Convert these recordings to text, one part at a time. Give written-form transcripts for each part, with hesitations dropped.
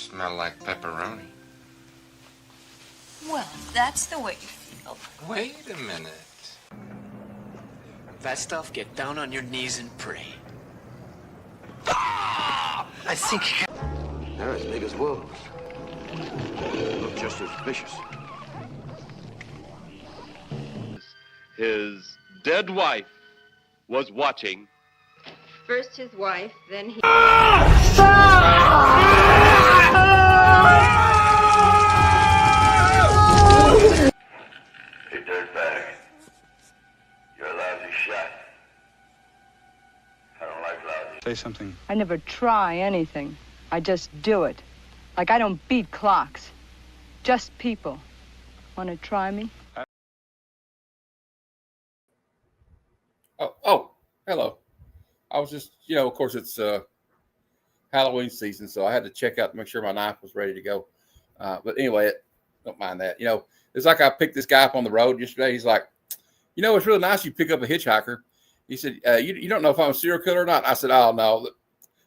Smell like pepperoni. Well, if that's the way you feel. Wait a minute. That stuff, get down on your knees and pray. I think... They're as big as wolves. Look just as vicious. His dead wife was watching. First his wife, then he... Hey, dirtbag. You're a lousy shot. I don't like lousy. Say something. I never try anything. I just do it. Like I don't beat clocks. Just people. Want to try me? Oh, hello. I was just, of course it's Halloween season, so I had to check out to make sure my knife was ready to go. But anyway, don't mind that. It's like I picked this guy up on the road yesterday. He's like, it's really nice you pick up a hitchhiker. He said, you don't know if I'm a serial killer or not. I said, oh, no.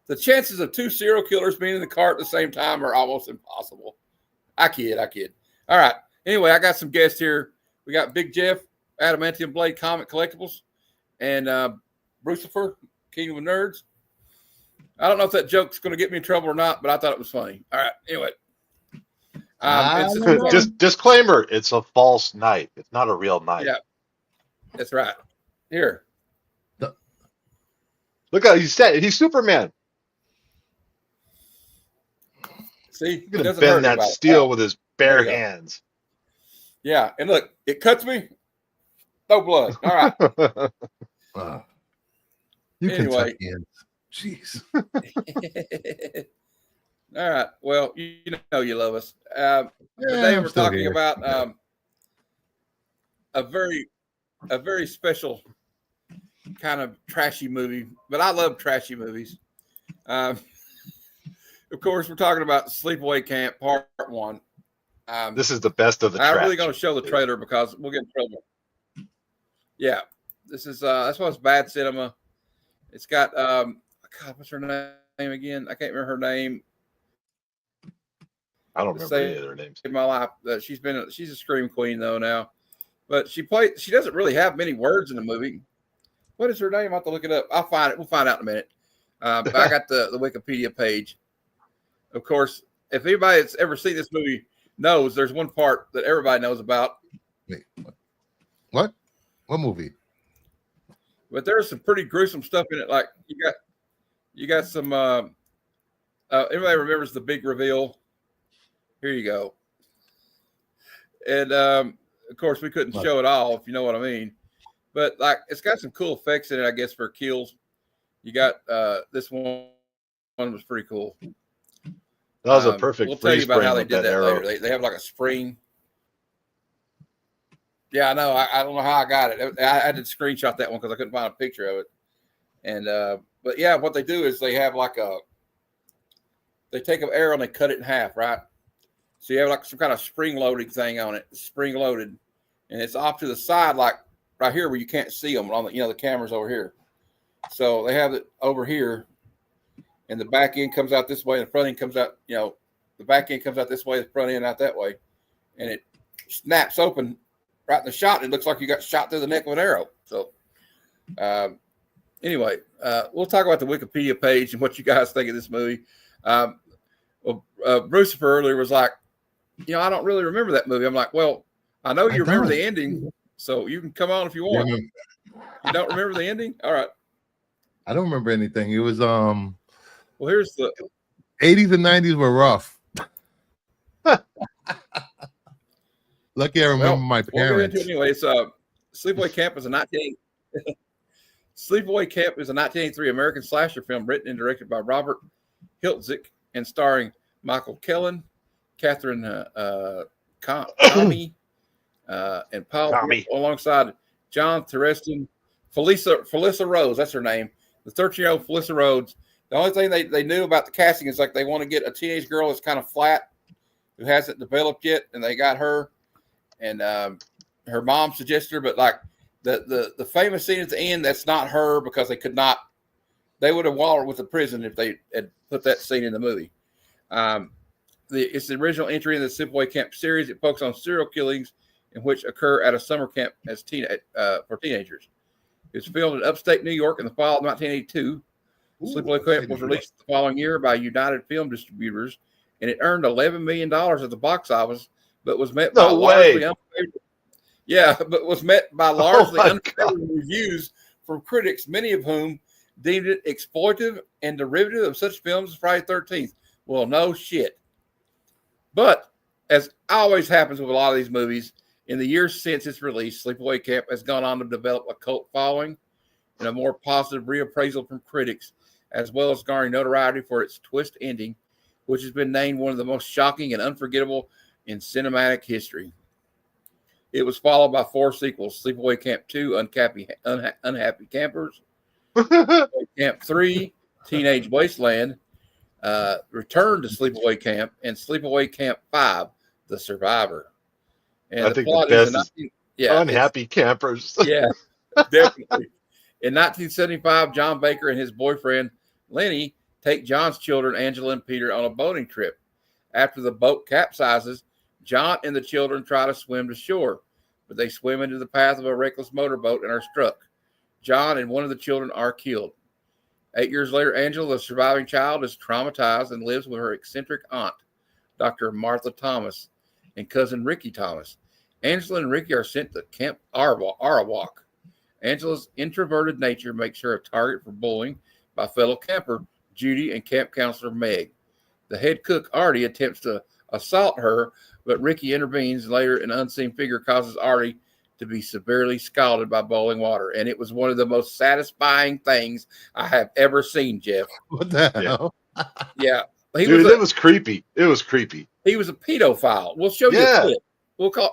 The chances of two serial killers being in the car at the same time are almost impossible. I kid. All right. Anyway, I got some guests here. We got Big Jeff, Adamantium Blade Comic Collectibles, and Brucifer, King of the Nerds. I don't know if that joke's going to get me in trouble or not, but I thought it was funny. All right. Anyway. Just disclaimer, it's a false knife. It's not a real knife. Yeah, that's right. Here. Look how he's Superman. See, he's going to bend that steel with his bare hands. Yeah, and look, it cuts me. No blood. All right. You anyway. Kentuckians. Jeez. All right. Well, you love us. Today we're talking about a very special kind of trashy movie, but I love trashy movies. Of course, we're talking about Sleepaway Camp Part 1. This is the best of the trash. I'm really going to show the trailer because we'll get in trouble. Yeah, this is that's why it's bad cinema. It's got God, what's her name again? I can't remember her name. I don't remember any of their names. In my life, she's a scream queen though now, but she doesn't really have many words in the movie. What is her name? I have to look it up. I'll find it. We'll find out in a minute. But I got the Wikipedia page. Of course, if anybody that's ever seen this movie knows, there's one part that everybody knows about. Wait, what? What movie? But there's some pretty gruesome stuff in it. Like you got some. Everybody remembers the big reveal. Here you go. And of course, we couldn't show it all, if you know what I mean. But like, it's got some cool effects in it, I guess, for kills. You got this one was pretty cool. That was a perfect. We'll tell you about how they did that later. They have like a spring. Yeah, I know. I don't know how I got it. I had to screenshot that one because I couldn't find a picture of it. And but yeah, what they do is they have like they take an arrow and they cut it in half, right? So you have like some kind of spring loading thing on it, spring loaded, and it's off to the side, like right here where you can't see them on the camera's over here. So they have it over here, and the back end comes out this way, and the front end comes out. The back end comes out this way, the front end out that way, and it snaps open right in the shot. It looks like you got shot through the neck with an arrow. So anyway, we'll talk about the Wikipedia page and what you guys think of this movie. Brucifer earlier was like, I don't really remember that movie. I'm like, well, I know you remember the ending, so you can come on if you want. You don't remember the ending? All right. I don't remember anything. It was well, here's the 80s and 90s were rough. Lucky I remember my parents. Anyway, Sleepaway Camp is a 1983 American slasher film written and directed by Robert Hiltzik and starring Michael Kellen, Catherine Kami, and Paul alongside John Thurston, Felissa Rose. That's her name. The 13-year-old Felissa Rhodes. The only thing they knew about the casting is like they want to get a teenage girl that's kind of flat, who hasn't developed yet, and they got her. And her mom suggested her, but like the famous scene at the end, that's not her because they could not. They would have walled with the prison if they had put that scene in the movie. It's the original entry in the Sleepaway Camp series. It focuses on serial killings in which occur at a summer camp for teenagers. It was filmed in upstate New York in the fall of 1982. Sleepaway Camp was released the following year by United Film Distributors, and it earned $11 million at the box office, but was met by largely unfavorable reviews from critics, many of whom deemed it exploitive and derivative of such films as Friday the 13th. Well, no shit. But as always happens with a lot of these movies, in the years since its release, Sleepaway Camp has gone on to develop a cult following and a more positive reappraisal from critics, as well as garnering notoriety for its twist ending, which has been named one of the most shocking and unforgettable in cinematic history. It was followed by 4 sequels: Sleepaway Camp 2, Unhappy Campers, Sleepaway Camp 3, Teenage Wasteland, Return to Sleepaway Camp, and Sleepaway Camp 5, The Survivor. And I think the best is Unhappy Campers. Yeah, definitely. In 1975, John Baker and his boyfriend, Lenny, take John's children, Angela and Peter, on a boating trip. After the boat capsizes, John and the children try to swim to shore, but they swim into the path of a reckless motorboat and are struck. John and one of the children are killed. 8 years later, Angela, the surviving child, is traumatized and lives with her eccentric aunt, Dr. Martha Thomas, and cousin Ricky Thomas. Angela and Ricky are sent to Camp Arawak. Angela's introverted nature makes her a target for bullying by fellow camper Judy and camp counselor Meg. The head cook, Artie, attempts to assault her, but Ricky intervenes. Later, an unseen figure causes Artie to be severely scalded by boiling water. And it was one of the most satisfying things I have ever seen, Jeff. What the hell? Yeah. It was creepy. It was creepy. He was a pedophile. We'll show you a clip.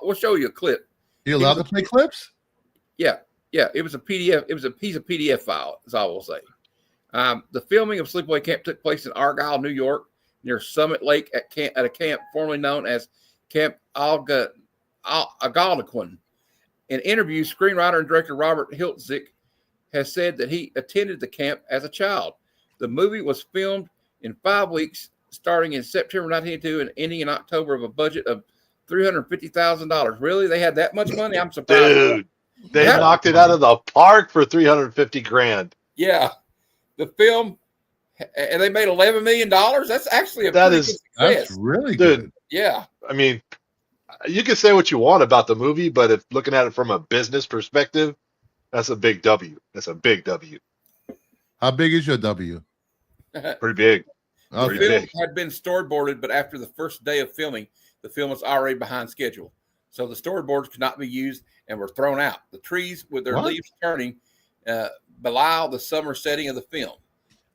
We'll show you a clip. You allowed to play clips? Yeah. Yeah. It was a PDF. It was a piece of PDF file, is all we'll say. The filming of Sleepaway Camp took place in Argyle, New York, near Summit Lake at a camp formerly known as Camp Algonquin. In interviews, screenwriter and director Robert Hiltzik has said that he attended the camp as a child. The movie was filmed in 5 weeks, starting in September 1982 and ending in October, of a budget of $350,000. Really? They had that much money? I'm surprised. Dude, they knocked it out of the park for $350,000. Yeah. The film, and they made $11 million. That's actually a pretty good success. That's really good. Dude, yeah. I mean, you can say what you want about the movie, but if looking at it from a business perspective, that's a big W. That's a big W. How big is your W? Pretty big. The film had been storyboarded, but after the first day of filming, the film was already behind schedule. So the storyboards could not be used and were thrown out. The trees with their leaves turning belie the summer setting of the film.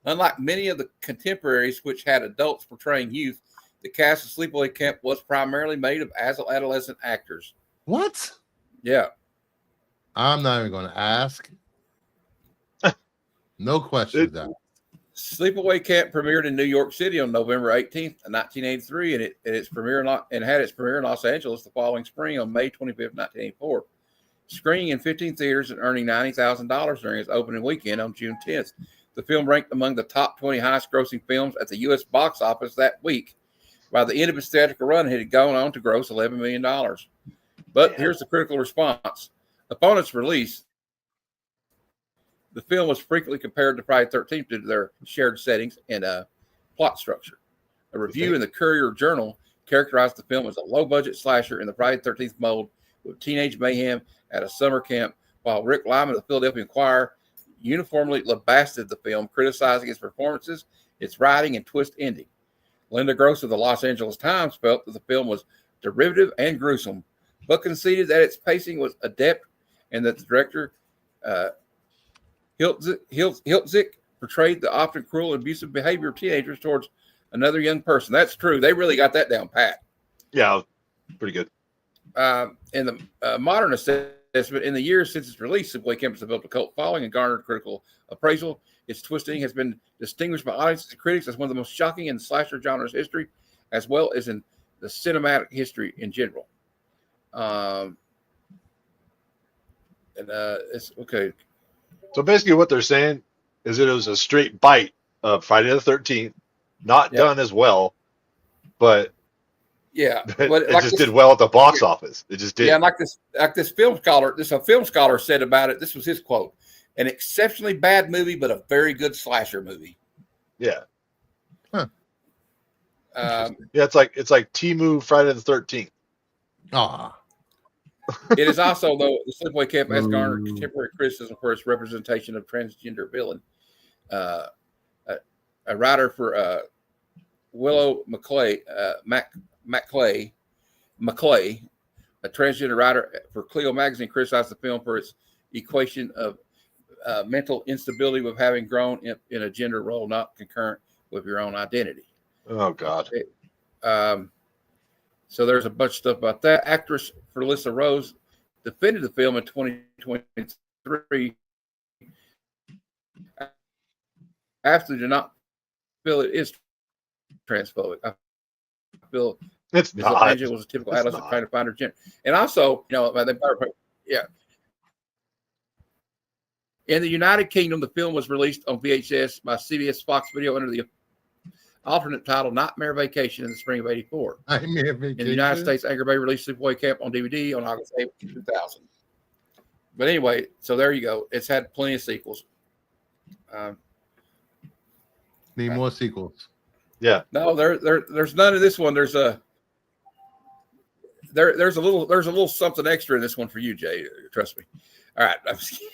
Unlike many of the contemporaries, which had adults portraying youth, the cast of Sleepaway Camp was primarily made of adolescent actors. What? Yeah. I'm not even going to ask. No question. Sleepaway Camp premiered in New York City on November 18th, 1983, and had its premiere in Los Angeles the following spring on May 25th, 1984. Screening in 15 theaters and earning $90,000 during its opening weekend on June 10th. The film ranked among the top 20 highest-grossing films at the U.S. box office that week. By the end of its theatrical run, it had gone on to gross $11 million. But here's the critical response. Upon its release, the film was frequently compared to Friday the 13th due to their shared settings and plot structure. A review in the Courier Journal characterized the film as a low-budget slasher in the Friday the 13th mold with teenage mayhem at a summer camp, while Rick Lyman of the Philadelphia Inquirer uniformly lambasted the film, criticizing its performances, its writing, and twist ending. Linda Gross of the Los Angeles Times felt that the film was derivative and gruesome, but conceded that its pacing was adept and that the director Hiltzik portrayed the often cruel and abusive behavior of teenagers towards another young person. That's true. They really got that down pat. Yeah, pretty good. In the modern assessment, in the years since its release, Sleepaway Camp has developed a cult following and garnered critical appraisal. Its twisting has been distinguished by audiences and critics as one of the most shocking in the slasher genre's history, as well as in the cinematic history in general. It's okay. So basically what they're saying is that it was a straight bite of Friday the 13th, not done as well, but Yeah, It but just did well at the box office. It just did. Yeah, like this film scholar said about it. This was his quote: "An exceptionally bad movie, but a very good slasher movie." Yeah. Huh. Yeah, it's like Temu Friday the 13th. Ah. It is also, though, the Sleepaway Camp has garnered contemporary criticism for its representation of transgender villain. A writer for Willow McClay, McClay, a transgender writer for Clio magazine, criticized the film for its equation of mental instability with having grown in a gender role not concurrent with your own identity. Oh, God. So there's a bunch of stuff about that. Actress Felissa Rose defended the film in 2023 after did not feel it is transphobic. I feel it's not. Angela was a typical adolescent trying to find her gender. And also, yeah. In the United Kingdom, the film was released on VHS by CBS Fox Video under the alternate title Nightmare Vacation in the spring of '84. Nightmare Vacation. In the United States, Anchor Bay released Sleepaway Camp on DVD on August 8, 2000. But anyway, so there you go. It's had plenty of sequels. Need more sequels. Yeah. No, there's none of this one. There's a little something extra in this one for you, Jay. Trust me. All right. I'm just kidding.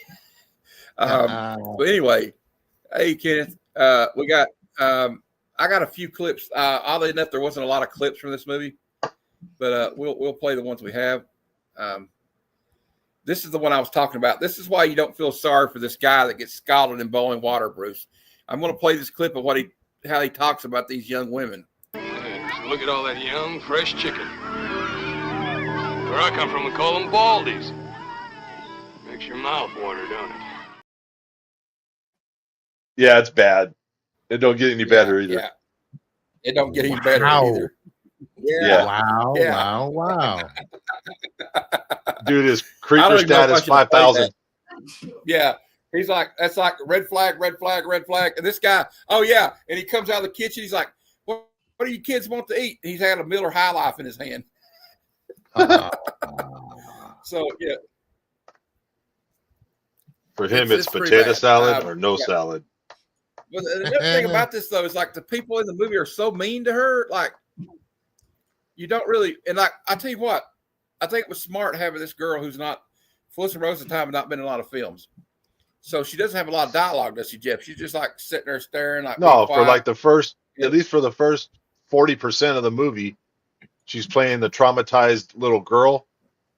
But anyway, hey Kenneth, we got I got a few clips. Oddly enough, there wasn't a lot of clips from this movie, but we'll play the ones we have. This is the one I was talking about. This is why you don't feel sorry for this guy that gets scalded in boiling water, Bruce. I'm going to play this clip of how he talks about these young women. Look at all that young, fresh chicken. Where I come from, we call them baldies. Makes your mouth water, don't it? Yeah, it's bad. It don't get any better either. Yeah. It don't get any better either. Yeah. Wow. Yeah. Wow. Dude, his creeper status 5,000. Yeah. He's like, that's like red flag, red flag, red flag. And this guy, oh yeah. And he comes out of the kitchen. He's like, what do you kids want to eat? And he's had a Miller High Life in his hand. So yeah. For him, it's potato salad or no salad. But the other thing about this though is like the people in the movie are so mean to her. Like you don't really, and like I tell you what, I think it was smart having this girl who's not Felissa Rose at the time had not been in a lot of films. So she doesn't have a lot of dialogue, does she, Jeff? She's just like sitting there staring like no, for like the first at least for the first 40% of the movie, she's playing the traumatized little girl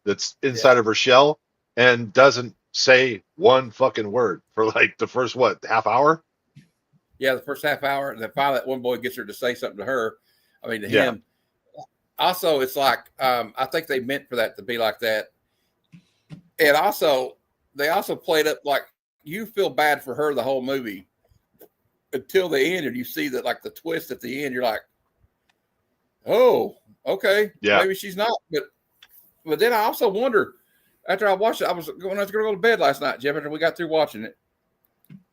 that's inside of her shell and doesn't say one fucking word for like the first half hour? Yeah, the first half hour, and then finally that one boy gets her to say something to her. I mean, to him. Also, it's like I think they meant for that to be like that. And also, they also played up like you feel bad for her the whole movie until the end, and you see that like the twist at the end. You're like, oh, okay, maybe she's not. But then I also wonder after I watched it, I was going to go to bed last night, Jeff. After we got through watching it,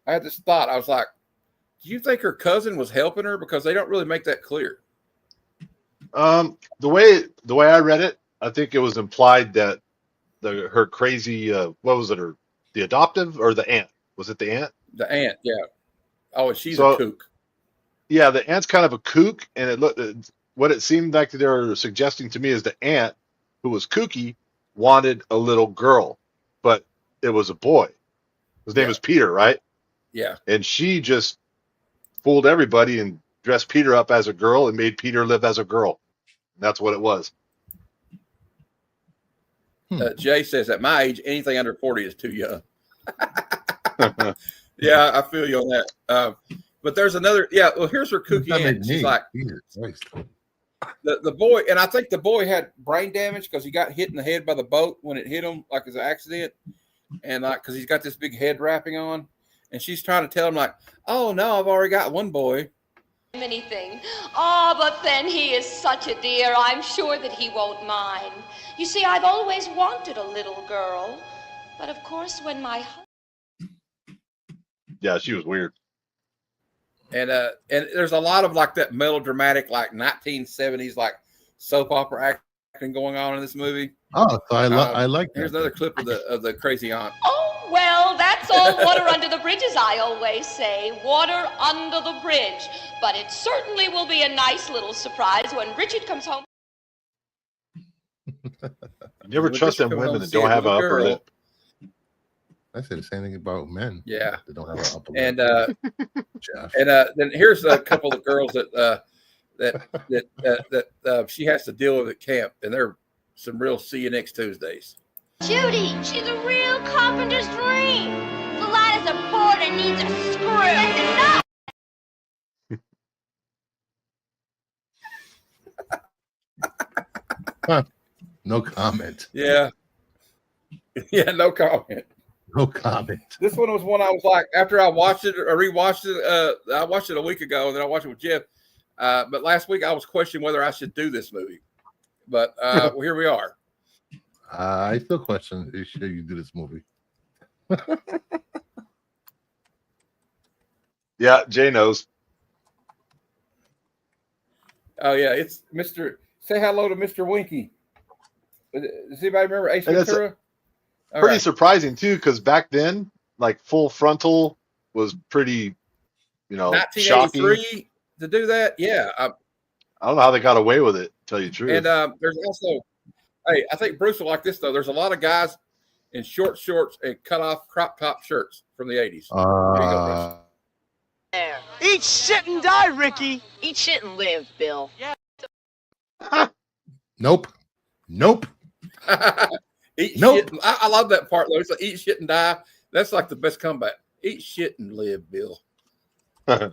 I had this thought. I was like, do you think her cousin was helping her? Because they don't really make that clear. The way I read it, I think it was implied that her crazy what was it, the adoptive or the aunt? Was it the aunt? The aunt, yeah. Oh, she's a kook. Yeah, the aunt's kind of a kook, and it looked what it seemed like they were suggesting to me is the aunt, who was kooky, wanted a little girl, but it was a boy. His name was Peter, right? Yeah. And she just fooled everybody and dressed Peter up as a girl and made Peter live as a girl. And that's what it was. Jay says, at my age, anything under 40 is too young. Yeah, I feel you on that. But there's another. Yeah, well, here's her kooky aunt. She's like, the boy, and I think the boy had brain damage because he got hit in the head by the boat when it hit him, like as an accident, and like because he's got this big head wrapping on, and she's trying to tell him like, oh no, I've already got one boy. Anything. Oh, but then he is such a dear. I'm sure that he won't mind. You see, I've always wanted a little girl, but of course, when my yeah, she was weird. And there's a lot of like that melodramatic, like 1970s, like soap opera acting going on in this movie. Oh, so I like that. Here's another clip of the crazy aunt. Oh, well, that's all water under the bridge, as I always say. Water under the bridge. But it certainly will be a nice little surprise when Richard comes home. You never trust them women that don't have an upper lip. I say the same thing about men. Yeah, they don't have an upper lip. And then here's a couple of girls that she has to deal with at camp, and they're some real see you next Tuesdays. Judy, she's a real carpenter's dream. The lattice a board and needs a screw. That's enough. Huh. No comment. Yeah, no comment. No comment. This one was one I was like, after I watched it or rewatched it, I watched it a week ago, and then I watched it with Jeff. But last week I was questioning whether I should do this movie. But well, here we are. I still question should you do this movie. Yeah, Jay knows. Oh yeah, it's Mr. Say hello to Mr. Winky. Does anybody remember Ace Ventura? Pretty surprising too, because back then, like full frontal was pretty, 1983 shocking. To do that. Yeah, I don't know how they got away with it. To tell you the truth. And there's also, hey, I think Bruce will like this though. There's a lot of guys in short shorts and cut off crop top shirts from the 80s. There you go, Bruce. There. Eat shit and die, Ricky. Eat shit and live, Bill. Yeah. Nope. Eat shit. I love that part though. It's like eat shit and die. That's like the best comeback. Eat shit and live, Bill. And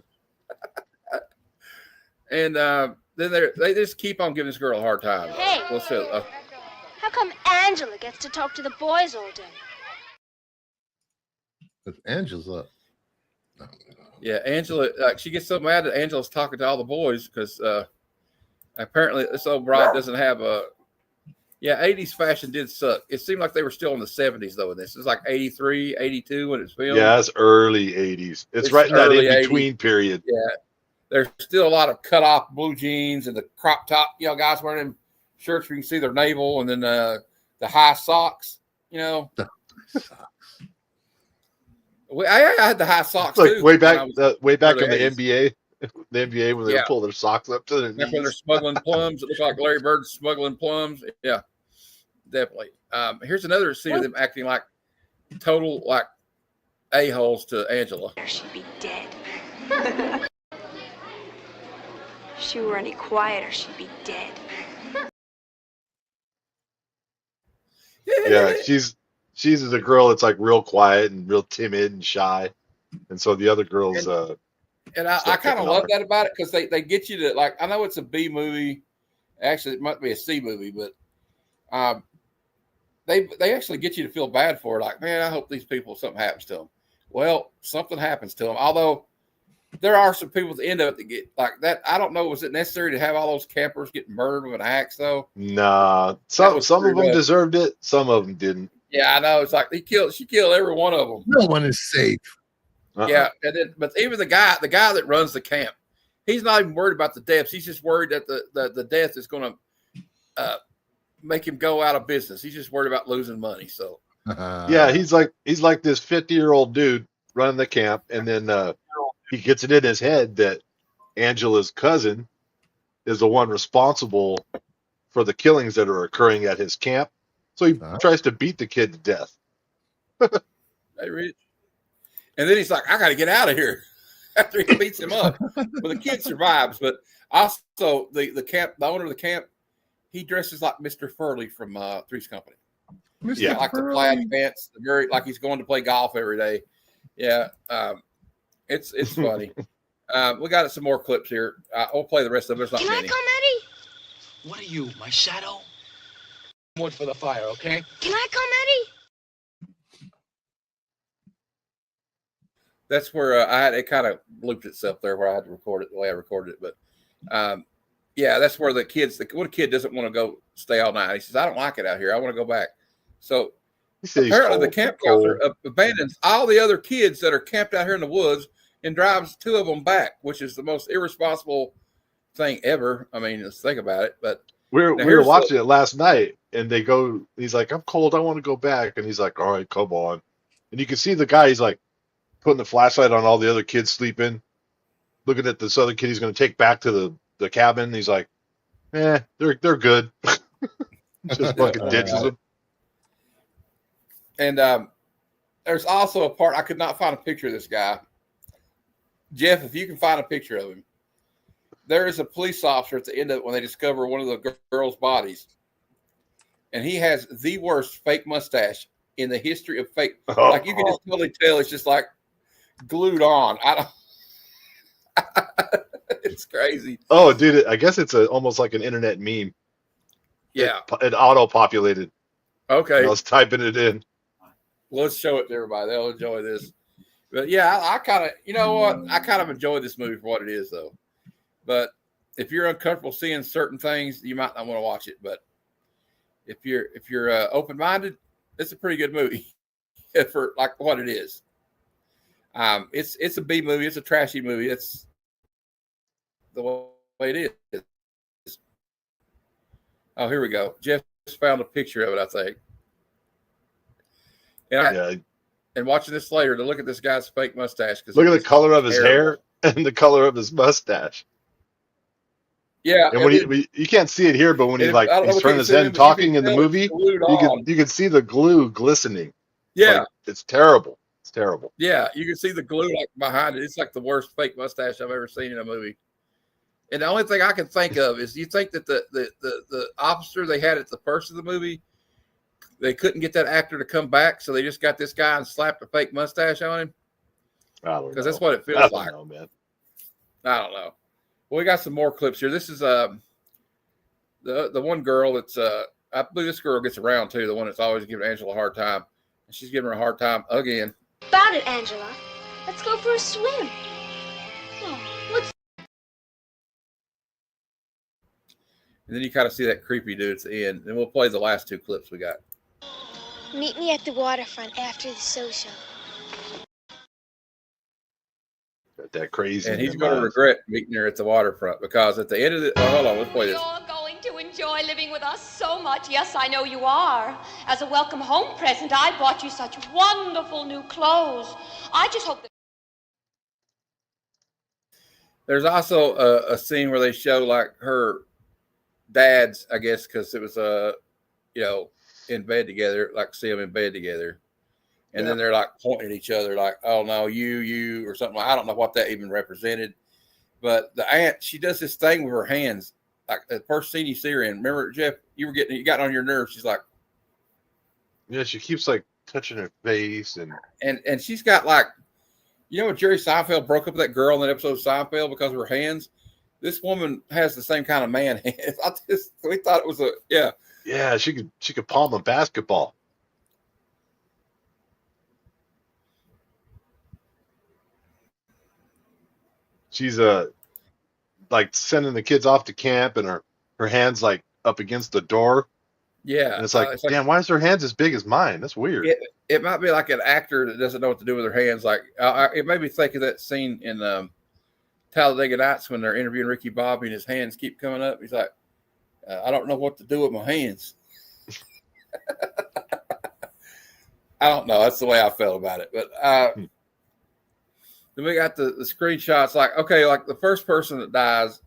then they just keep on giving this girl a hard time. Hey, how come Angela gets to talk to the boys all day? Because Angela's Yeah, Angela, she gets so mad that Angela's talking to all the boys because apparently this old bride doesn't have a. Yeah, 80s fashion did suck. It seemed like they were still in the 70s though in this. It's like 83, 82 when it was filmed. Yeah, it's early 80s. It's right in that in-between period. Yeah. There's still a lot of cut off blue jeans and the crop top, guys wearing them shirts where you can see their navel, and then the high socks, I had the high socks like too. Way back in the 80s. NBA. The NBA when they pull their socks up to their knees. That's when they're smuggling plums. It looks like Larry Bird's smuggling plums. Yeah, definitely. Here's another scene of them acting like total like a-holes to Angela. She'd be dead. If she were any quieter, she'd be dead. Yeah, she's the girl that's like real quiet and real timid and shy, and so the other girls. And I kind of love that about it because they get you to like. I know it's a B movie, actually it might be a C movie, but they actually get you to feel bad for it. Like, man, I hope these people something happens to them. Well, something happens to them. Although there are some people at the end of it that get like that. I don't know. Was it necessary to have all those campers get murdered with an axe though? Nah, some of them deserved it. Some of them didn't. Yeah, I know. It's like she killed every one of them. No one is safe. Yeah, but even the guy that runs the camp, he's not even worried about the deaths. He's just worried that the death is going to make him go out of business. He's just worried about losing money. So yeah, he's like this 50-year-old dude running the camp, and then he gets it in his head that Angela's cousin is the one responsible for the killings that are occurring at his camp. So he tries to beat the kid to death. Hey, Rich. And then he's like, I got to get out of here after he beats him up. Well, the kid survives, but also the owner of the camp, he dresses like Mr. Furley from Three's Company. Yeah, like the plaid pants, like he's going to play golf every day. Yeah, it's funny. We got some more clips here. We'll play the rest of it. Can I come, Eddie? What are you, my shadow? Wood for the fire, okay? Can I come, Eddie? That's where it kind of looped itself there where I had to record it the way I recorded it. But yeah, that's where the kid doesn't want to go stay all night. He says, I don't like it out here. I want to go back. So apparently the camp counselor abandons all the other kids that are camped out here in the woods and drives two of them back, which is the most irresponsible thing ever. I mean, let's think about it. But we were watching it last night, and he's like, I'm cold, I want to go back. And he's like, all right, come on. And you can see the guy, he's like putting the flashlight on all the other kids sleeping, looking at this other kid he's going to take back to the cabin. He's like, they're good. Just fucking ditches them. And there's also a part, I could not find a picture of this guy. Jeff, if you can find a picture of him, there is a police officer at the end of it when they discover one of the girls' bodies. And he has the worst fake mustache in the history of fake. Like, you can just totally tell it's just like glued on. It's crazy. Oh, dude, I guess it's almost like an internet meme. Yeah. It auto-populated. Okay. I was typing it in. Let's show it to everybody. They'll enjoy this. But yeah, I kind of, you know what? I kind of enjoy this movie for what it is, though. But if you're uncomfortable seeing certain things, you might not want to watch it. But if you're open-minded, it's a pretty good movie for like what it is. It's a B movie. It's a trashy movie. It's the way it is. Oh, here we go. Jeff just found a picture of it, I think. And watching this later to look at this guy's fake mustache. Look at the color of his hair and the color of his mustache. Yeah, and when you can't see it here, but when he's turning his head and talking in the movie, you can see the glue glistening. Yeah, like, it's terrible. It's terrible. Yeah, you can see the glue like behind it. It's like the worst fake mustache I've ever seen in a movie. And the only thing I can think of is, you think that the officer they had at the first of the movie, they couldn't get that actor to come back, so they just got this guy and slapped a fake mustache on him? Because that's what it feels like. Man. I don't know. Well, we got some more clips here. This is the one girl that's I believe this girl gets around too. The one that's always giving Angela a hard time, and she's giving her a hard time again. About it, Angela. Let's go for a swim. Oh, what's... And then you kind of see that creepy dude at the end. And we'll play the last two clips we got. Meet me at the waterfront after the social. That crazy. And he's going to regret meeting her at the waterfront, because at the end of the... Oh, hold on. Let's play this. You're going to enjoy living with us so much. Yes, I know you are. As a welcome home present, I bought you such wonderful new clothes. I just hope that... There's also a scene where they show like her dad's, I guess, because it was in bed together, like see them in bed together, and then they're like pointing at each other, like, "Oh no, you," or something. I don't know what that even represented, but the aunt, she does this thing with her hands, like the first scene you see her in. Remember, Jeff, you got on your nerves. She's like, yeah, she keeps like touching her face, and she's got like, you know, when Jerry Seinfeld broke up with that girl in that episode of Seinfeld because of her hands. This woman has the same kind of man hands. We thought it was Yeah, she could palm a basketball. She's like sending the kids off to camp, and her hands like up against the door. Yeah, and it's like, damn, why is her hands as big as mine? That's weird. It might be like an actor that doesn't know what to do with their hands. Like it made me think of that scene in Talladega Nights when they're interviewing Ricky Bobby and his hands keep coming up. He's like, I don't know what to do with my hands. I don't know. That's the way I felt about it. But then we got the screenshots. Like, okay, like the first person that dies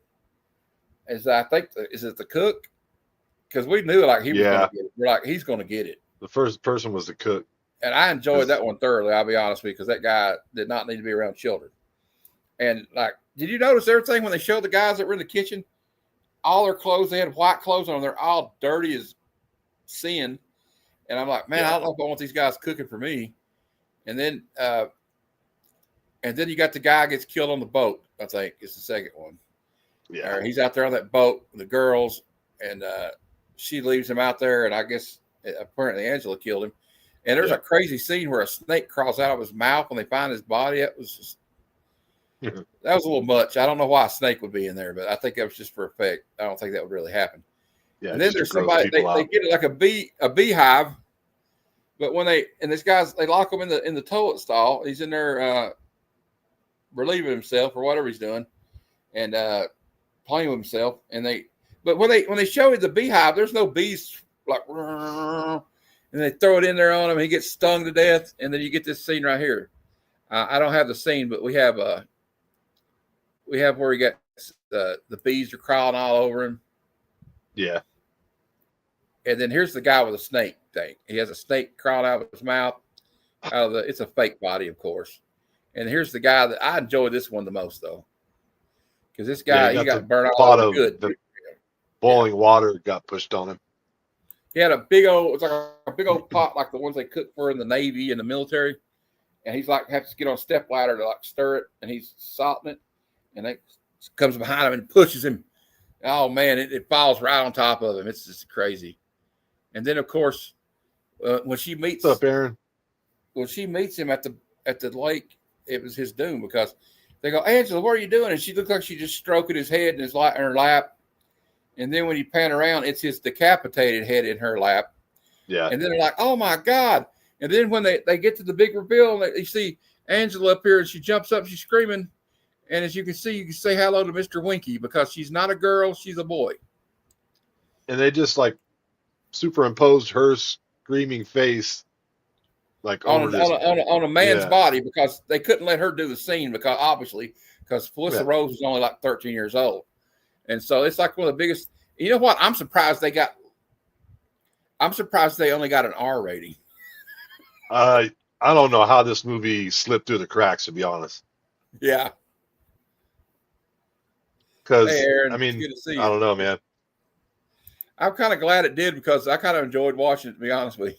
is, I think, is it the cook? Because we knew like he was going to get it. We're like, he's going to get it. The first person was the cook. And I enjoyed that one thoroughly, I'll be honest with you, because that guy did not need to be around children. And like, did you notice everything when they showed the guys that were in the kitchen? All their clothes, they had white clothes on. They're all dirty as sin. And I'm like, man, I don't know if I want these guys cooking for me. And then you got the guy gets killed on the boat. I think it's the second one. Yeah, he's out there on that boat with the girls, and she leaves him out there. And I guess apparently Angela killed him. And there's a crazy scene where a snake crawls out of his mouth when they find his body. That was just. That was a little much. I don't know why a snake would be in there, but I think that was just for effect. I don't think that would really happen. Yeah, and then there's somebody they get it like a beehive, but when they lock him in the toilet stall. He's in there relieving himself or whatever he's doing, and playing with himself. And But when they show you the beehive, there's no bees like, and they throw it in there on him. He gets stung to death, and then you get this scene right here. I don't have the scene, but we have where he got the bees are crawling all over him. Yeah. And then here's the guy with a snake thing. He has a snake crawling out of his mouth. It's a fake body, of course. And here's the guy that I enjoyed this one the most, though, because this guy he got burned out of good. The boiling water got pushed on him. He had a big old, it's like a big old pot like the ones they cook for in the Navy and the military. And he's like, has to get on a step ladder to like stir it, and he's salting it, and it comes behind him and pushes him. Oh man, it falls right on top of him. It's just crazy. And then of course, when she meets, what's up, Aaron? When she meets him at the lake, it was his doom, because they go, Angela, what are you doing? And she looked like she just stroking his head in her lap. And then when you pan around, it's his decapitated head in her lap. Yeah. And then they're like, oh my God. And then when they get to the big reveal, and you see Angela up here, and she jumps up, she's screaming. And as you can see, you can say hello to Mr. Winky, because she's not a girl, she's a boy. And they just like superimposed her screaming face like on a man's body, because they couldn't let her do the scene, because Felissa Rose was only like 13 years old. And so it's like one of the biggest. You know what? I'm surprised they only got an R rating. I don't know how this movie slipped through the cracks, to be honest. Yeah. Because hey, Aaron, I mean, good to see you. I don't know, man. I'm kind of glad it did, because I kind of enjoyed watching it, to be honest with you.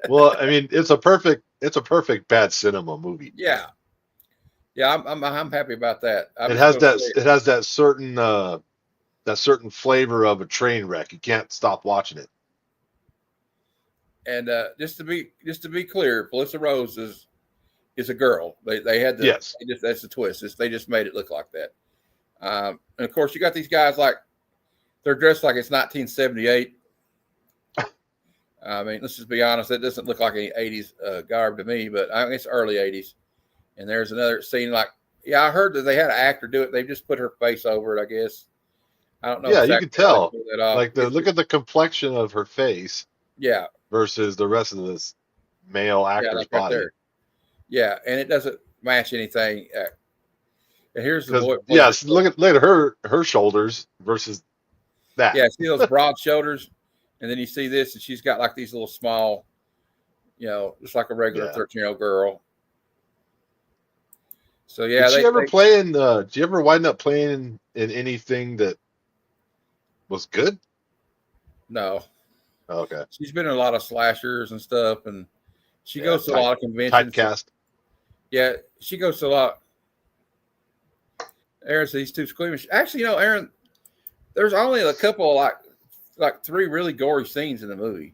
Well, I mean, it's a perfect bad cinema movie. Yeah. Yeah, I'm happy about that. It has that certain flavor of a train wreck. You can't stop watching it. And just to be clear, Felissa Rose is a girl. They had yes. That's the twist. They just made it look like that. And of course, you got these guys like they're dressed like it's 1978. I mean, let's just be honest. It doesn't look like any 80s garb to me, but I mean, it's early 80s. And there's another scene like, yeah, I heard that they had an actor do it. They just put her face over it, I guess. I don't know. Yeah, you can tell. Like look at the complexion of her face. Yeah. Versus the rest of this male actor's body. Right, yeah, and it doesn't match anything. And here's the boy. Yes, look at her shoulders versus that. Yeah, see those broad shoulders, and then you see this, and she's got like these little small, just like a regular 13-year-old girl. So yeah, did you ever wind up playing in anything that was good? No. Okay. She's been in a lot of slashers and stuff, and she goes to a lot of conventions. Typecast. Yeah, she goes to a lot. Aaron said he's too squeamish. Actually, Aaron, there's only a couple like 3 really gory scenes in the movie,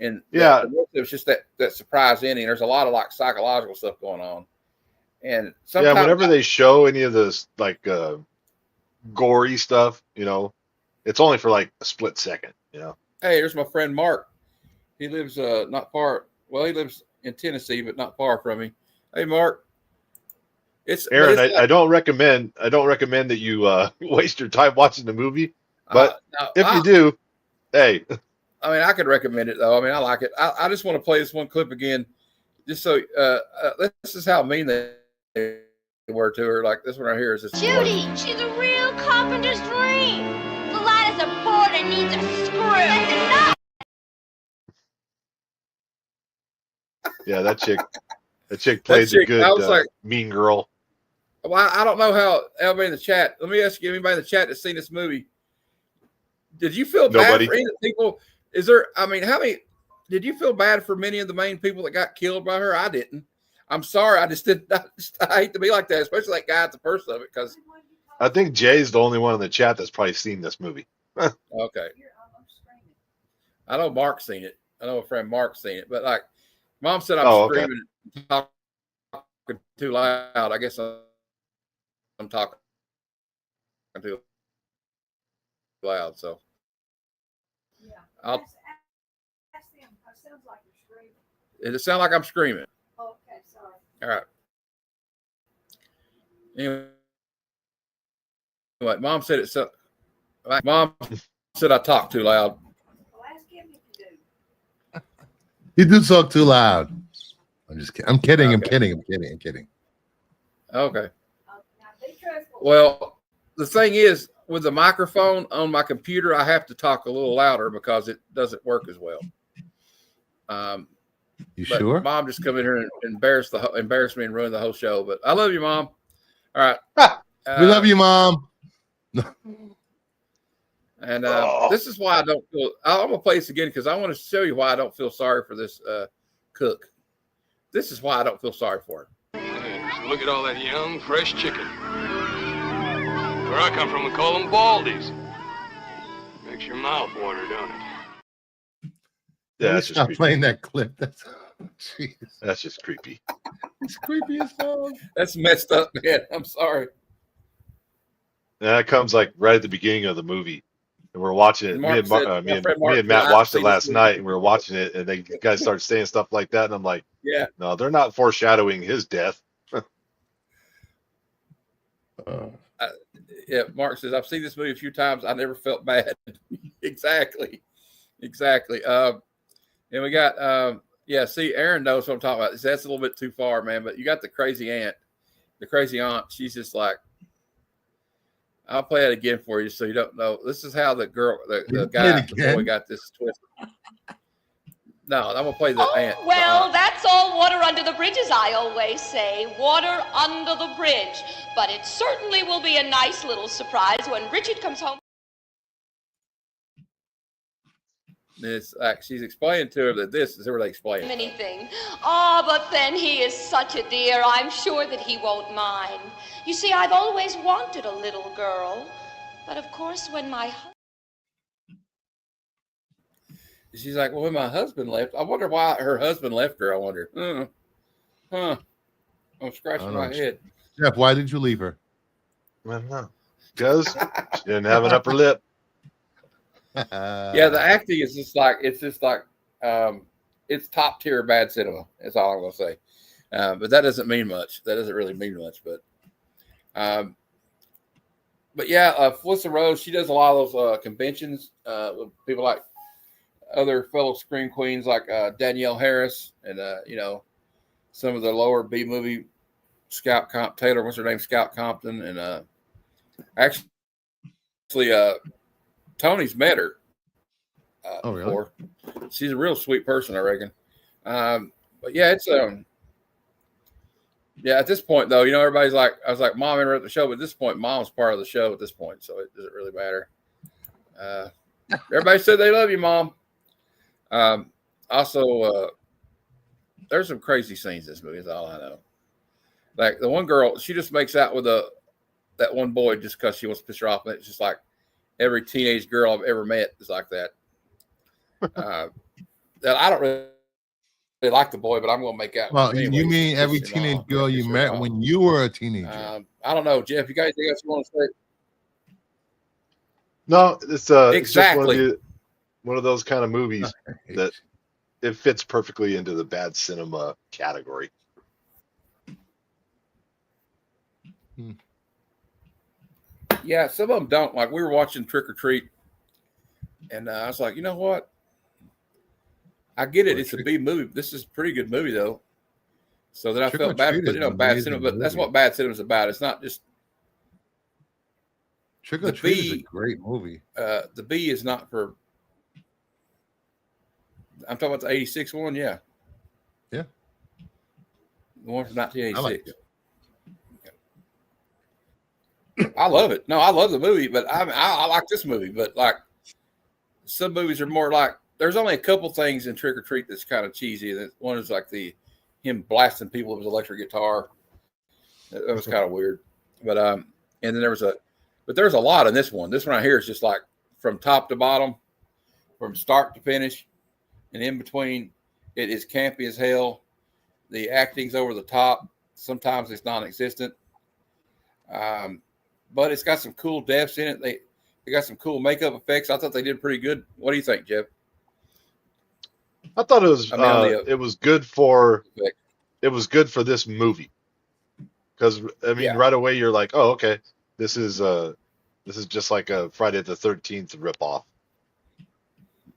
and it was just that surprise ending. There's a lot of like psychological stuff going on, and sometimes whenever they show any of this like gory stuff, it's only for like a split second, Hey, there's my friend Mark. He lives not far. Well, he lives in Tennessee, but not far from me. Hey, Mark. Aaron. I don't recommend that you waste your time watching the movie. But if you do, hey. I mean, I could recommend it though. I mean, I like it. I just want to play this one clip again, just so. This is how mean they were to her. Like this one right here is just. Judy, she's a real carpenter's dream. The light is a board and needs a screw. That's enough. Yeah, that chick played the good mean girl. Well, I don't know how everybody in the chat. Let me ask you, anybody in the chat that's seen this movie, did you feel bad for any of the people? How many? Did you feel bad for many of the main people that got killed by her? I didn't. I'm sorry. I just didn't. I hate to be like that, especially that guy at the first of it, because I think Jay's the only one in the chat that's probably seen this movie. Okay. I know Mark's seen it. I know a friend Mark's seen it, but like Mom said, I'm screaming and talking too loud. I guess I'm talking too loud. So yeah, I'll ask them. It sounds like you're screaming. Does it sound like I'm screaming? Oh, okay, sorry. All right. Anyway, Mom said it's My mom said I talk too loud. Well, ask him if you do. You do talk too loud. I'm just kidding. I'm kidding. I'm Okay. kidding. I'm kidding. I'm kidding. Okay. Now, be truthful. Well, the thing is, with the microphone on my computer, I have to talk a little louder because it doesn't work as well. You But sure? Mom just come in here and embarrass me and ruin the whole show. But I love you, Mom. All right. We love you, Mom. And this is why I don't feel. I'm gonna play this again because I want to show you why I don't feel sorry for this cook. This is why I don't feel sorry for him. Just look at all that young, fresh chicken. Where I come from, we call them baldies. Makes your mouth water, don't it? Yeah, that's just Stop creepy. playing that clip. That's just creepy. It's creepy as hell. That's messed up, man. I'm sorry. And that comes like right at the beginning of the movie, and we're watching it. Mark said- Me my friend Mark and said, Matt "I've watched it seen last this movie." night, and we were watching it, and you guys started saying stuff like that, and I'm like, Yeah. no, they're not foreshadowing his death. Yeah, Mark says, I've seen this movie a few times. I never felt bad. Exactly. And we got, see, Aaron knows what I'm talking about. That's a little bit too far, man. But you got the crazy aunt. She's just like, I'll play it again for you so you don't know. This is how the boy got this twist. No, I'm going to play the aunt. Well, that's all water under the bridge, as I always say. Water under the bridge. But it certainly will be a nice little surprise when Richard comes home. It's like she's explaining to her that this is where they explain it. Anything. Oh, but then he is such a dear. I'm sure that he won't mind. You see, I've always wanted a little girl. But of course, when my She's like, well, when my husband left, I wonder why her husband left her. I wonder. I'm scratching my head. Jeff, why did you leave her? I don't know. Because she didn't have an upper lip. Yeah, the acting is just like it's top tier bad cinema. That's all I'm gonna say. But that doesn't mean much. That doesn't really mean much. But yeah, Felissa Rose, she does a lot of those conventions with people like other fellow screen queens like Danielle Harris and some of the lower B movie Scout Taylor, what's her name? Scout Compton, and actually Tony's met her before. She's a real sweet person, I reckon. But yeah, it's at this point though, everybody's like, I was like, Mom interrupted the show, but at this point, Mom's part of the show at this point, so it doesn't really matter. Everybody said they love you, Mom. Also, there's some crazy scenes in this movie, is all I know. Like the one girl, she just makes out with that one boy just because she wants to piss her off. And it's just like every teenage girl I've ever met is like that. That I don't really like the boy, but I'm going to make out. Well, with him you anyways. mean every teenage girl you met when you were a teenager? I don't know, Jeff. You got anything else you want to say? No, it's exactly just one of those kind of movies that it fits perfectly into the bad cinema category. Yeah, some of them don't. Like we were watching Trick or Treat, and I was like, you know what? I get it. It's a B movie. This is a pretty good movie, though. So that I felt bad, but bad cinema. But that's what bad cinema is about. It's not just Trick or Treat is a great movie. The B is not for. I'm talking about the '86 one. Yeah. Yeah. The one from 1986. I like it. I love it. No, I love the movie, but I like this movie. But like some movies are more like there's only a couple things in Trick or Treat that's kind of cheesy. And one is like him blasting people with his electric guitar. That was kind of weird. But and then there's a lot in this one. This one right here is just like from top to bottom, from start to finish, and in between, it is campy as hell. The acting's over the top. Sometimes it's non-existent. But it's got some cool deaths in it. They got some cool makeup effects. I thought they did pretty good. What do you think, Jeff? I thought it was it was good for this movie because right away you're like, oh, okay, this is This is just like a Friday the 13th ripoff.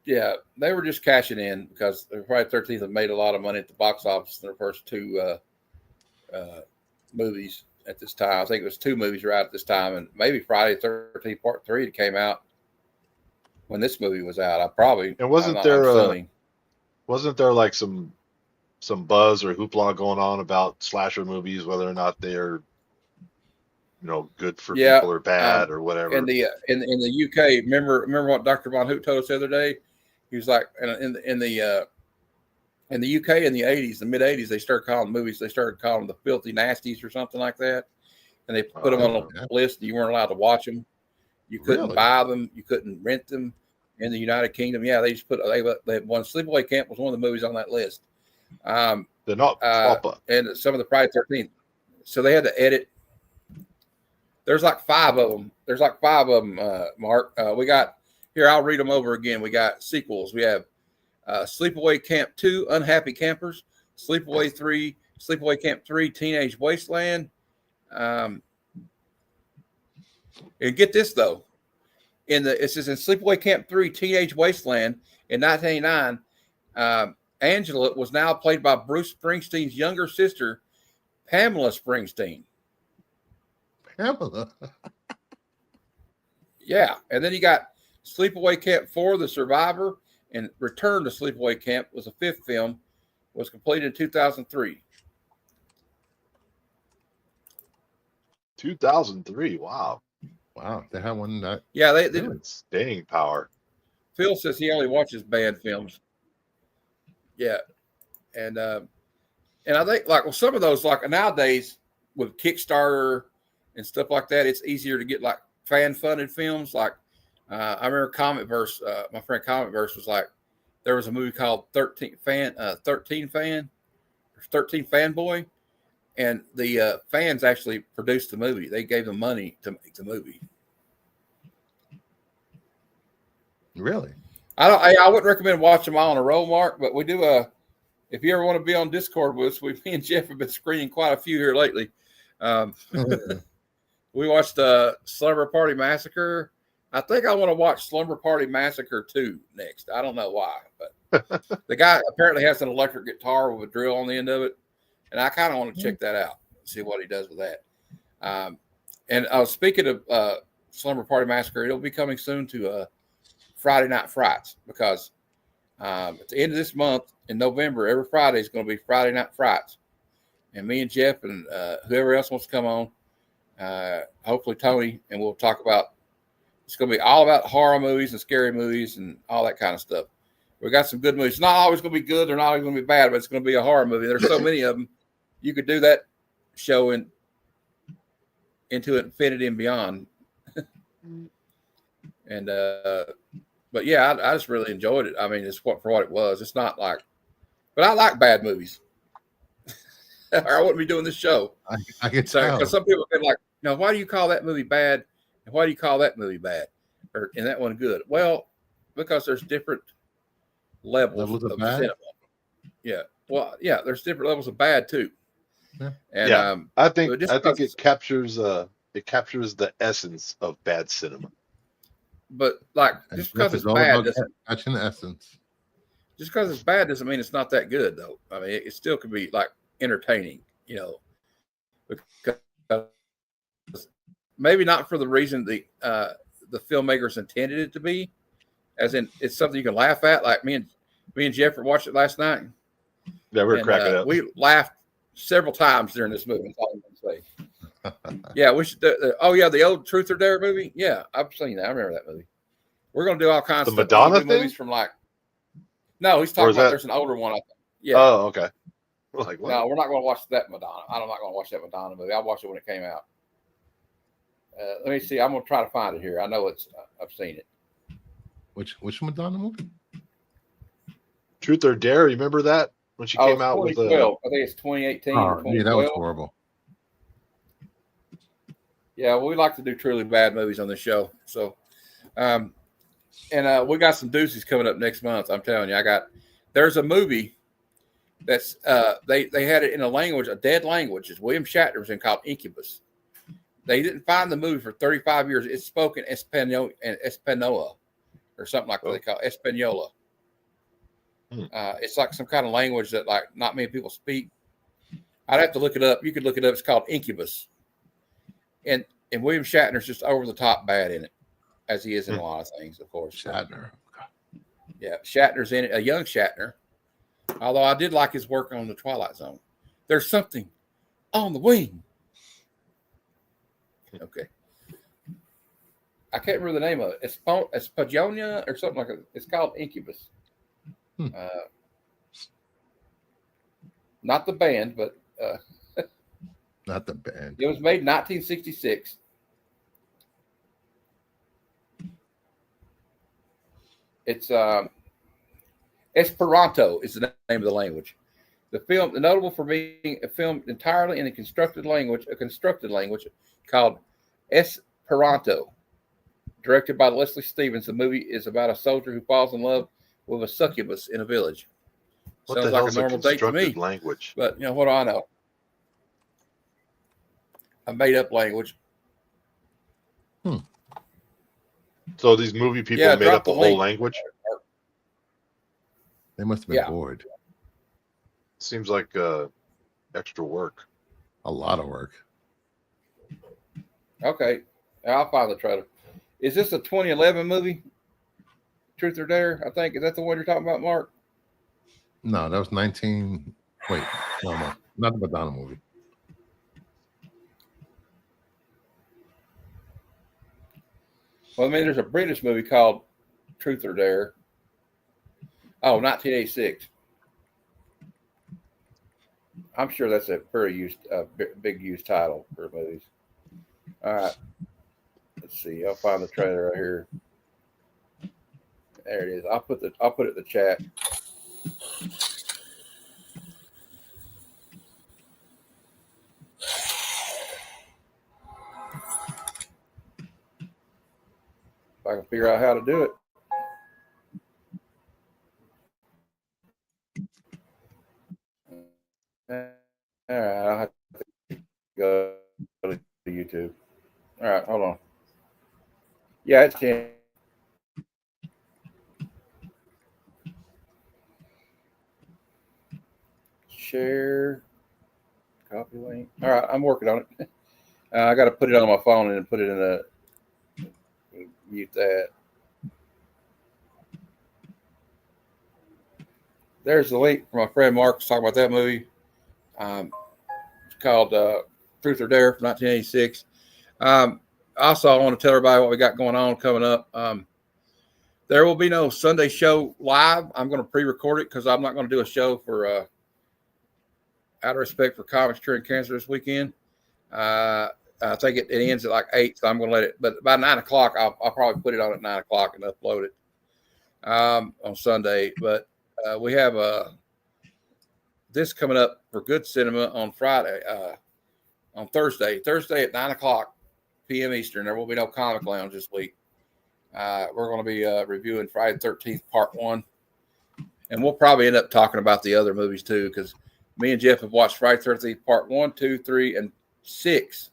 Yeah, they were just cashing in because Friday the 13th had made a lot of money at the box office in their first two movies at this time. I think it was two movies right at this time, and maybe Friday the 13th Part 3 came out when this movie was out. And wasn't there like some buzz or hoopla going on about slasher movies, whether or not they're good for people or bad or whatever? In the UK, remember what Dr. Von Hoot told us the other day? He was like, in the UK in the 80s, the mid 80s, they started calling them the filthy nasties or something like that, and they put them on a list. You weren't allowed to watch them. You couldn't buy them. You couldn't rent them in the United Kingdom. Yeah, they just they had one. Sleepaway Camp was one of the movies on that list. They're not and some of the Friday 13th. So they had to edit. There's like five of them. Mark. We got here. I'll read them over again. We got sequels. We have Sleepaway Camp 2, Unhappy Campers. Sleepaway Camp 3, Teenage Wasteland. And get this though. It says in Sleepaway Camp 3, Teenage Wasteland in 1989, Angela was now played by Bruce Springsteen's younger sister, Pamela Springsteen. Pamela. Yeah, and then you got Sleepaway Camp 4, The Survivor, and Return to Sleepaway Camp was a fifth film, was completed in 2003. 2003. Wow. They had one that. Yeah, they staying power. Phil says he only watches bad films. Yeah, and I think like some of those like nowadays with Kickstarter and stuff like that, it's easier to get like fan funded films. Like I remember Comic-Verse. My friend Comic-Verse was like, there was a movie called 13 Fanboy, and the fans actually produced the movie. They gave them money to make the movie. Really? I wouldn't recommend watching them all in a row, Mark, but we do if you ever want to be on Discord with us, me and Jeff have been screening quite a few here lately. We watched Slumber Party Massacre. I think I want to watch Slumber Party Massacre 2 next. I don't know why, but the guy apparently has an electric guitar with a drill on the end of it, and I kind of want to check that out, see what he does with that. And speaking of Slumber Party Massacre, it'll be coming soon to Friday Night Frights, because at the end of this month in November, every Friday is going to be Friday Night Frights, and me and Jeff and whoever else wants to come on, hopefully Tony, and we'll talk about. It's going to be all about horror movies and scary movies and all that kind of stuff. We got some good movies. It's not always going to be good. They're not always going to be bad, but it's going to be a horror movie. There's so many of them. You could do that show into infinity and beyond. And but yeah, I just really enjoyed it. I mean, it's for what it was. It's not like, but I like bad movies. Or I wouldn't be doing this show. I can tell. Because some people have been like, why do you call that movie bad? And why do you call that movie bad? And that one good? Well, because there's different levels of bad? cinema. Yeah. Well, yeah, there's different levels of bad too. Yeah. And I think it captures the essence of bad cinema. But like just because it's bad doesn't catching the essence. Just because it's bad doesn't mean it's not that good though. I mean, it still could be like entertaining, because maybe not for the reason the filmmakers intended it to be, as in it's something you can laugh at. Like me and Jeff watched it last night. Yeah, we were cracking up. We laughed several times during this movie. That's all I'm going to say. Yeah, we should. The old Truth or Dare movie. Yeah, I've seen that. I remember that movie. We're going to do all kinds of Madonna movies from like. No, he's talking about. There's an older one. I think. Yeah. Oh, okay. Like, what? No, we're not going to watch that Madonna. I'm not going to watch that Madonna movie. I watched it when it came out. Let me see. I'm going to try to find it here. I know I've seen it. Which Madonna movie? Truth or Dare. Remember that when she came out with 2012. I think it's 2018. Oh, yeah, that was horrible. Yeah, we like to do truly bad movies on this show. So, and we got some doozies coming up next month. I'm telling you, there's a movie that's they had it in a dead language. It's William Shatner was in, called Incubus, They didn't find the movie for 35 years. It's spoken Espanol and Espanola or something like that. They call it Espanola. It's like some kind of language that like not many people speak. I'd have to look it up. You could look it up. It's called Incubus. And William Shatner's just over the top bad in it, as he is in a lot of things, of course. Shatner. Yeah, Shatner's in it, a young Shatner. Although I did like his work on The Twilight Zone. There's something on the wing. Okay. I can't remember the name of it. Espagonia or something like that. It's called Incubus. Not the band, but not the band. It was made in 1966. It's Esperanto is the name of the language. The film, notable for being a film entirely in a constructed language called Esperanto, directed by Leslie Stevens. The movie is about a soldier who falls in love with a succubus in a village. What Sounds the like a normal date to me. Language? But what do I know? A made-up language. So these movie people made up the whole language? They must have been bored. Seems like extra work. A lot of work. Okay. I'll find the trailer. Is this a 2011 movie? Truth or Dare, I think. Is that the one you're talking about, Mark? No, that was 19. Wait, no. Not the Madonna movie. Well, I mean, there's a British movie called Truth or Dare. Oh, 1986. I'm sure that's a very big used title for movies. All right. Let's see. I'll find the trailer right here. There it is. I'll put it in the chat. If I can figure out how to do it. All right, I'll have to go to YouTube. All right, hold on. Yeah, it's 10. Share, copy link. All right, I'm working on it. I got to put it on my phone and put it in a mute that. There's the link for my friend Mark talking about that movie. It's called Truth or Dare from 1986. Also, I want to tell everybody what we got going on coming up. There will be no Sunday show live. I'm going to pre-record it because I'm not going to do a show for out of respect for Comics Curing Cancer this weekend. I think it ends at like 8, so I'm going to let it. But by 9 o'clock, I'll probably put it on at 9 o'clock and upload it on Sunday. But we have this coming up for Good Cinema on Friday, on Thursday at 9 o'clock p.m. Eastern. There will be no Comic Lounge this week. We're going to be reviewing Friday the 13th, Part 1. And we'll probably end up talking about the other movies too, because me and Jeff have watched Friday the 13th, Part 1, 2, 3, and 6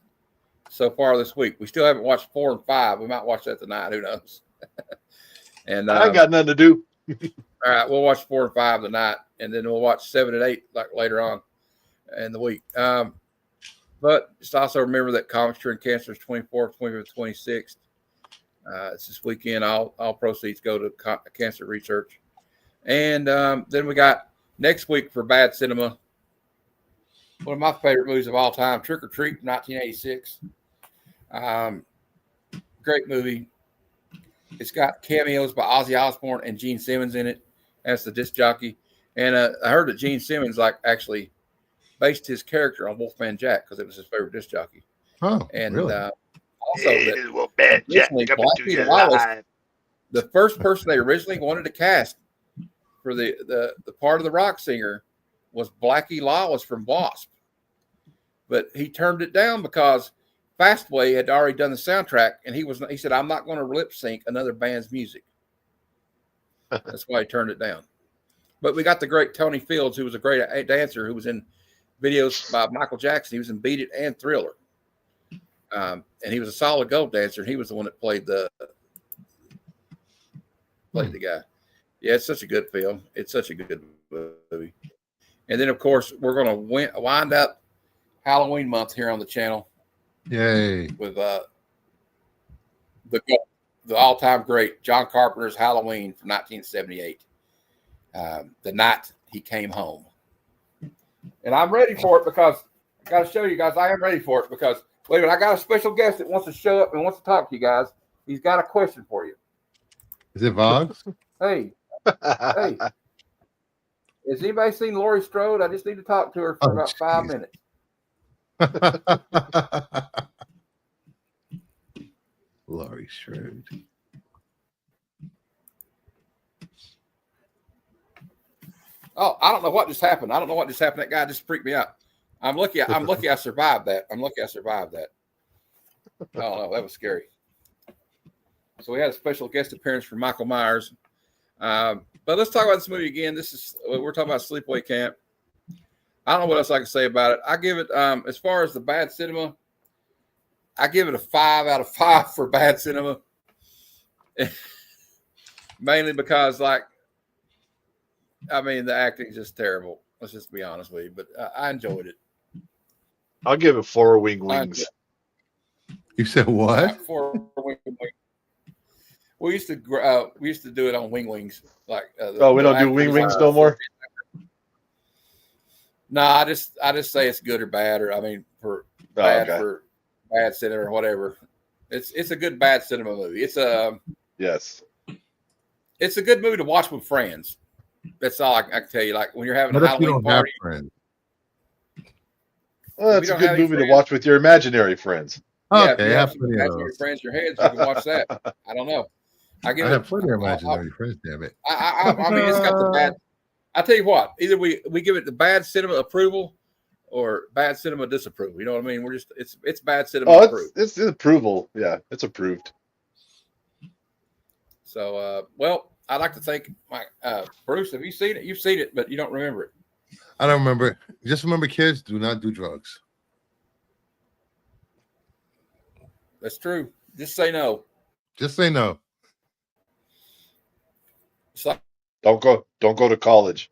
so far this week. We still haven't watched 4 and 5. We might watch that tonight. Who knows? And I got nothing to do. All right, we'll watch 4 and 5 tonight, and then we'll watch 7 and 8 like later on in the week. But just also remember that Comics Curing Cancer is 24th, 25th, 26th. It's this weekend. All proceeds go to cancer research. And then we got next week for Bad Cinema, one of my favorite movies of all time, Trick or Treat from 1986. Great movie. It's got cameos by Ozzy Osbourne and Gene Simmons in it as the disc jockey. And I heard that Gene Simmons actually based his character on Wolfman Jack because it was his favorite disc jockey. Oh, and really? Also, Wolfman Jack coming to you live. The first person they originally wanted to cast for the part of the rock singer was Blackie Lawless from Wasp, but he turned it down because Fastway had already done the soundtrack, and he said, "I'm not going to lip sync another band's music." That's why he turned it down. But we got the great Tony Fields, who was a great dancer, who was in videos by Michael Jackson. He was in Beat It and Thriller. And he was a solid gold dancer, and he was the one that played the guy. Yeah, it's such a good film. It's such a good movie. And then, of course, we're going to wind up Halloween month here on the channel. Yay. With the all-time great John Carpenter's Halloween from 1978. The night he came home. And I'm ready for it because I got to show you guys I am ready for it because, wait a minute, I got a special guest that wants to show up and wants to talk to you guys. He's got a question for you. Is it Vogs? Hey. Hey. Has anybody seen Laurie Strode? I just need to talk to her for about 5 minutes. Laurie Strode. Oh, I don't know what just happened. That guy just freaked me out. I'm lucky I survived that. Oh no, that was scary. So we had a special guest appearance from Michael Myers. But let's talk about this movie again. We're talking about Sleepaway Camp. I don't know what else I can say about it. I give it, as far as the bad cinema, I give it a 5 out of 5 for bad cinema. Mainly because, the acting is just terrible. Let's just be honest with you. But I enjoyed it. I'll give it 4 wings. You said what? 4 wings. We used to do it on wings. We don't do wings no more. No, I just say it's good or bad, or for bad cinema or whatever. It's a good bad cinema movie. It's a good movie to watch with friends. That's all I can tell you. Like when you're having a Halloween party. Well, that's a good movie to watch with your imaginary friends. Okay, if you have some imaginary friends in your heads, you can watch that. I don't know. I have plenty of imaginary friends, damn it. It's got the bad. I tell you what, either we give it the bad cinema approval or bad cinema disapproval. You know what I mean? It's bad cinema approved. It's approval. Yeah, it's approved. So, I'd like to thank Bruce. Have you seen it? You've seen it, but you don't remember it. I don't remember it. Just remember, kids, do not do drugs. That's true. Just say no. Just say no. Don't go to college.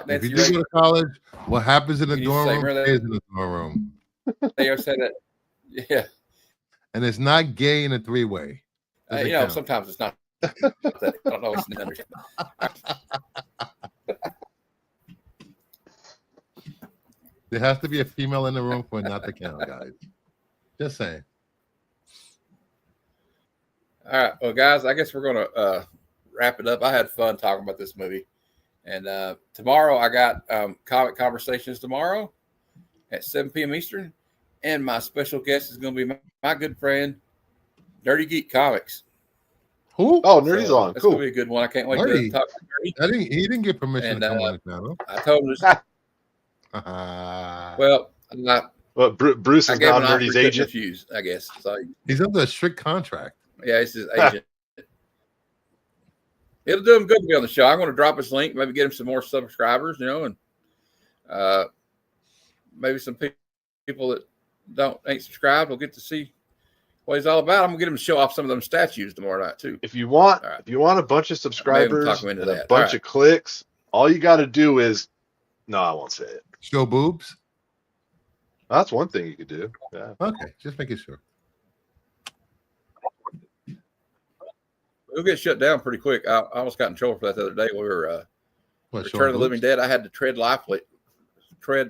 If you do go to college, what happens in the dorm room stays in the dorm room. They ever said that? Yeah. And it's not gay in a 3-way. Sometimes it's not. I don't know. It's there has to be a female in the room for it not to count, guys. Just saying. All right. Well, guys, I guess we're going to wrap it up. I had fun talking about this movie. And tomorrow I got Comic Conversations tomorrow at 7 p.m. Eastern. And my special guest is going to be my good friend, Nerdy Geek Comics. Who? Oh, Nerdy's on. That's cool. Going to be a good one. I can't wait to talk to Nerdy. He didn't get permission to come on the channel. I told him. Bruce is now Nerdy's agent. Refused, I guess. So he's under a strict contract. Yeah, he's his agent. It'll do him good to be on the show. I'm going to drop his link, maybe get him some more subscribers, and maybe some people that ain't subscribed will get to see what he's all about. I'm going to get him to show off some of them statues tomorrow night too. If you want a bunch of subscribers and a bunch of clicks, all you got to do is I won't say it. Show boobs. That's one thing you could do. Yeah. Okay, just making sure. We'll get shut down pretty quick. I almost got in trouble for that the other day. We were Return of the Living Dead. I had to tread lightly. I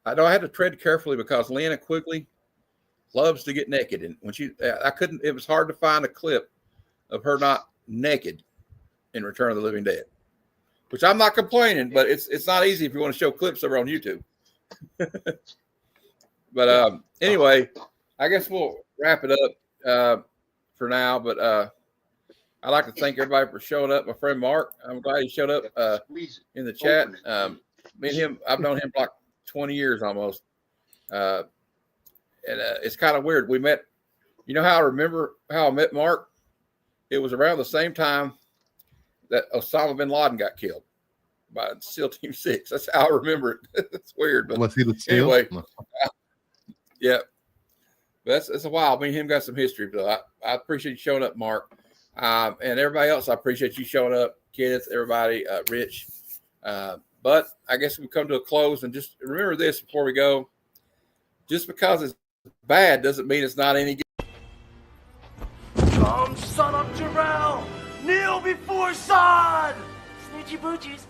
had to tread carefully because Lena Quigley loves to get naked, and when it was hard to find a clip of her not naked in Return of the Living Dead. Which I'm not complaining, but it's not easy if you want to show clips over on YouTube. But anyway, I guess we'll wrap it up for now. But I'd like to thank everybody for showing up. My friend Mark, I'm glad he showed up in the chat. Me and him, I've known him for like 20 years almost. And it's kind of weird. We met, how I remember how I met Mark? It was around the same time that Osama bin Laden got killed by SEAL Team 6. That's how I remember it. It's weird. But was he the SEAL? Anyway, Yeah. But it's a while. Me and him got some history, but I appreciate you showing up, Mark. And everybody else, I appreciate you showing up. Kenneth, everybody, Rich. But I guess we come to a close, and just remember this before we go. Just because it's bad doesn't mean it's not any good. Come, son of Jarrell! Kneel before Zod! Snitchy boochies.